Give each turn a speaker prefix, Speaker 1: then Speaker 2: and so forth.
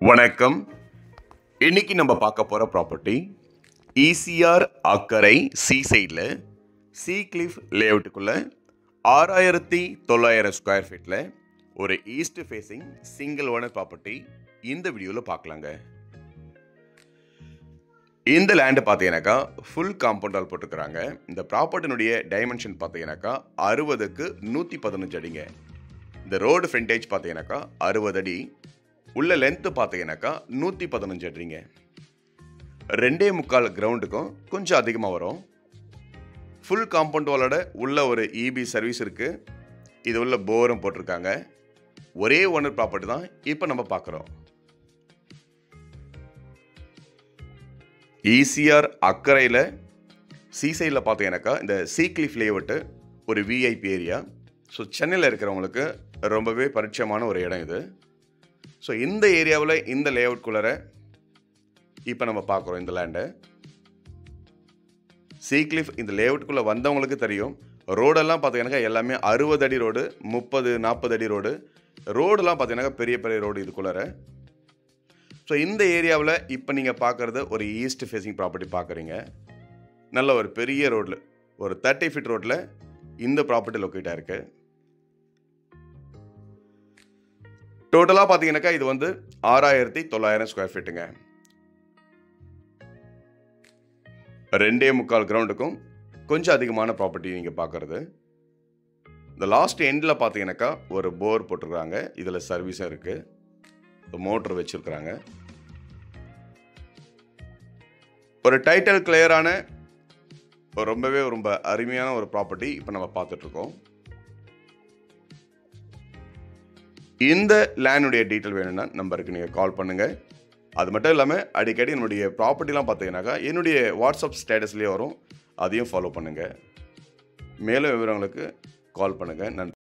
Speaker 1: வணக்கம். இன்னைக்கு நம்ம பார்க்க போகிற ப்ராப்பர்ட்டி ஈசிஆர் அக்கரை சி சைடில் சி கிளிஃப் லேஅவுட்டுக்குள்ளே 6900 ஸ்கொயர் ஃபீட்டில் ஒரு east facing single owner property இந்த வீடியோவில் பார்க்கலாங்க. இந்த லேண்டு பார்த்தீங்கன்னாக்கா ஃபுல் காம்பவுண்ட் வால் போட்டுக்கிறாங்க. இந்த ப்ராப்பர்ட்டினுடைய டைமென்ஷன் பார்த்தீங்கன்னாக்கா 60க்கு 115 அடிங்க. இந்த ரோடு ஃப்ரண்டேஜ் பார்த்தீங்கன்னாக்கா 60 அடி. உள்ள லென்த்து பார்த்தீங்கன்னாக்கா 115 அடிங்க. 2.25 கிரவுண்டுக்கும் கொஞ்சம் அதிகமாக வரும். ஃபுல் காம்பவுண்ட் வாலோட உள்ள ஒரு இபி சர்வீஸ் இருக்குது. இது உள்ள போரும் போட்டிருக்காங்க. ஒரே ஓனர் ப்ராப்பர்ட்டி தான் இப்போ நம்ம பார்க்குறோம். ஈசிஆர் அக்கரையில் சி சைடில் பார்த்தீங்கன்னாக்கா இந்த சி கிளிஃப் லேஅவுட்டு ஒரு விஐபி ஏரியா. ஸோ சென்னையில் இருக்கிறவங்களுக்கு ரொம்பவே பரிச்சயமான ஒரு இடம் இது. ஸோ இந்த ஏரியாவில் இந்த லேஅவுட்குள்ளே இப்போ நம்ம பார்க்குறோம் இந்த லேண்டை. சி கிளிஃப் இந்த லேஅவுட்டுக்குள்ளே வந்தவங்களுக்கு தெரியும். ரோடெல்லாம் பார்த்தீங்கன்னாக்கா எல்லாமே 60 அடி ரோடு, 30-40 அடி ரோடெல்லாம் பார்த்தீங்கன்னாக்கா பெரிய பெரிய ரோடு இதுக்குள்ளே. ஸோ இந்த ஏரியாவில் இப்போ நீங்கள் பார்க்குறது ஒரு ஈஸ்ட் ஃபேஸிங் ப்ராப்பர்ட்டி பார்க்குறீங்க. நல்ல ஒரு பெரிய ரோடில் ஒரு 30 ஃபீட் ரோட்டில் இந்த ப்ராப்பர்ட்டி லொக்கேட்டாக இருக்குது. டோட்டலாக பார்த்தீங்கன்னாக்கா இது வந்து 6900 ஸ்கொயர் ஃபீட்டுங்க. 2.25 கிரவுண்டுக்கும் கொஞ்சம் அதிகமான ப்ராப்பர்ட்டி நீங்கள் பார்க்குறது. இந்த லாஸ்ட் எண்டில் பார்த்தீங்கன்னாக்கா ஒரு போர் போட்டிருக்காங்க. இதில் சர்வீஸும் இருக்குது. மோட்டர் வச்சுருக்குறாங்க. ஒரு டைட்டில் கிளியரான ரொம்பவே ரொம்ப அருமையான ஒரு ப்ராப்பர்ட்டி இப்போ நம்ம பார்த்துட்ருக்கோம். இந்த லேண்டுடைய டீட்டெயில் வேணும்னா நம்பருக்கு நீங்கள் கால் பண்ணுங்கள். அது மட்டும் இல்லாமல் அடிக்கடி என்னுடைய ப்ராப்பர்ட்டிலாம் பார்த்தீங்கன்னாக்கா என்னுடைய வாட்ஸ்அப் ஸ்டேட்டஸ்லேயே வரும். அதையும் ஃபாலோ பண்ணுங்கள். மேலும் விவரங்களுக்கு கால் பண்ணுங்கள். நன்றி.